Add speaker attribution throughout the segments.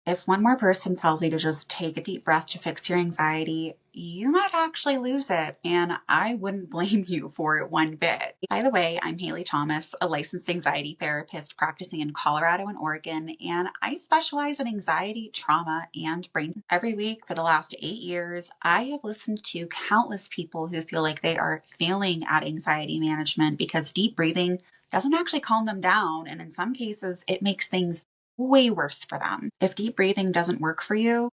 Speaker 1: If one more person tells you to just take a deep breath to fix your anxiety, you might actually lose it, and I wouldn't blame you for it one bit. By the way, I'm Haley Thomas, a licensed anxiety therapist practicing in Colorado and Oregon, and I specialize in anxiety, trauma, and brain. Every week for the last 8 years, I have listened to countless people who feel like they are failing at anxiety management because deep breathing doesn't actually calm them down, and in some cases, it makes things way worse for them. If deep breathing doesn't work for you,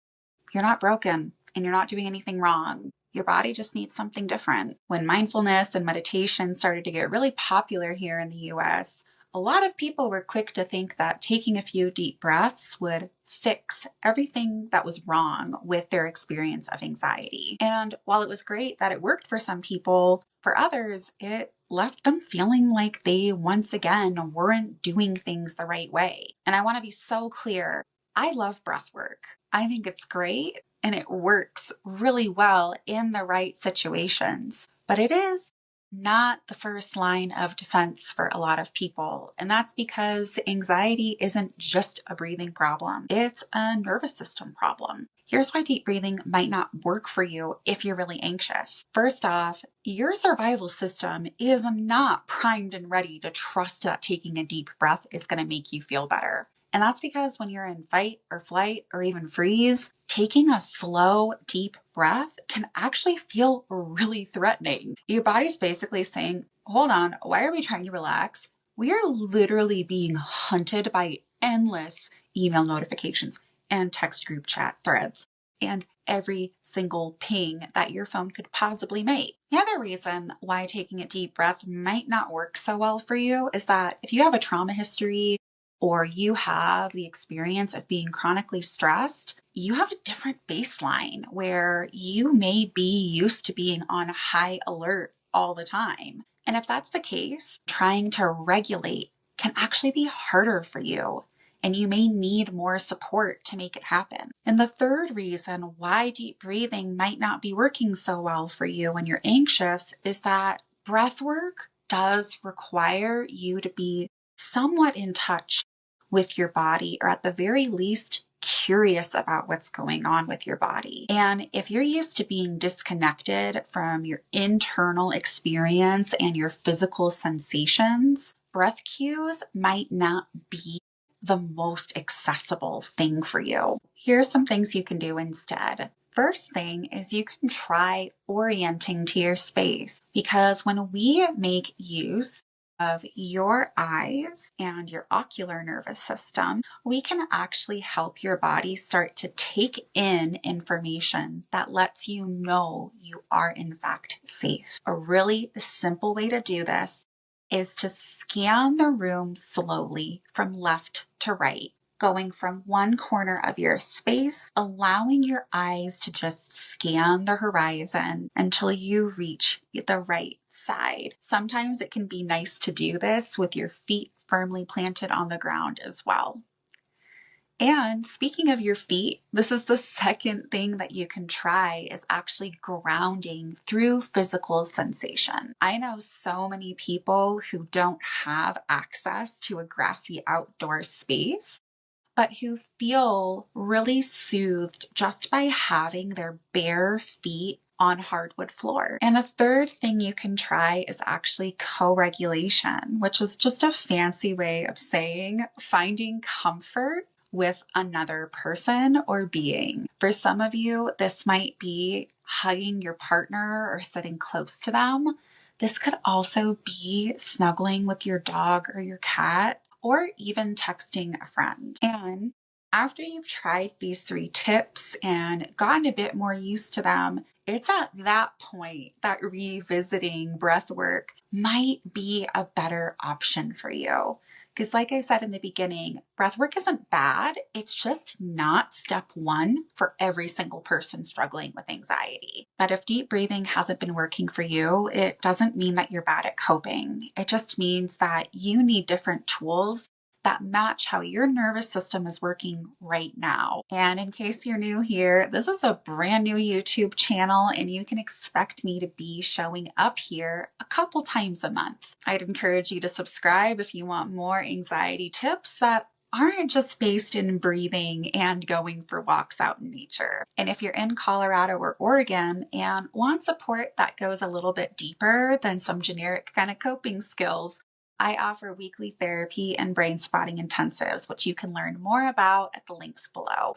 Speaker 1: you're not broken and you're not doing anything wrong. Your body just needs something different. When mindfulness and meditation started to get really popular here in the US, a lot of people were quick to think that taking a few deep breaths would fix everything that was wrong with their experience of anxiety. And while it was great that it worked for some people, for others, it left them feeling like they once again weren't doing things the right way. And I want to be so clear. I love breath work. I think it's great and it works really well in the right situations, but it is not the first line of defense for a lot of people. And that's because anxiety isn't just a breathing problem. It's a nervous system problem. Here's why deep breathing might not work for you if you're really anxious. First off, your survival system is not primed and ready to trust that taking a deep breath is going to make you feel better. And that's because when you're in fight or flight or even freeze, taking a slow, deep breath can actually feel really threatening. Your body's basically saying, hold on, why are we trying to relax? We are literally being hunted by endless email notifications and text group chat threads and every single ping that your phone could possibly make. The other reason why taking a deep breath might not work so well for you is that if you have a trauma history, or you have the experience of being chronically stressed, you have a different baseline where you may be used to being on high alert all the time. And if that's the case, trying to regulate can actually be harder for you, and you may need more support to make it happen. And the third reason why deep breathing might not be working so well for you when you're anxious is that breath work does require you to be somewhat in touch with your body, or at the very least, curious about what's going on with your body. And if you're used to being disconnected from your internal experience and your physical sensations, breath cues might not be the most accessible thing for you. Here are some things you can do instead. First thing is you can try orienting to your space, because when we make use of your eyes and your ocular nervous system, we can actually help your body start to take in information that lets you know you are in fact safe. A really simple way to do this is to scan the room slowly from left to right, going from one corner of your space, allowing your eyes to just scan the horizon until you reach the right side. Sometimes it can be nice to do this with your feet firmly planted on the ground as well. And speaking of your feet, this is the second thing that you can try, is actually grounding through physical sensation. I know so many people who don't have access to a grassy outdoor space, but who feel really soothed just by having their bare feet on hardwood floor. And a third thing you can try is actually co-regulation, which is just a fancy way of saying finding comfort with another person or being. For some of you, this might be hugging your partner or sitting close to them. This could also be snuggling with your dog or your cat, or even texting a friend. And after you've tried these 3 tips and gotten a bit more used to them, it's at that point that revisiting breath work might be a better option for you. Because like I said in the beginning, breathwork isn't bad. It's just not step 1 for every single person struggling with anxiety. But if deep breathing hasn't been working for you, it doesn't mean that you're bad at coping. It just means that you need different tools that match how your nervous system is working right now. And in case you're new here, this is a brand new YouTube channel, and you can expect me to be showing up here a couple times a month. I'd encourage you to subscribe if you want more anxiety tips that aren't just based in breathing and going for walks out in nature. And if you're in Colorado or Oregon and want support that goes a little bit deeper than some generic kind of coping skills, I offer weekly therapy and brain spotting intensives, which you can learn more about at the links below.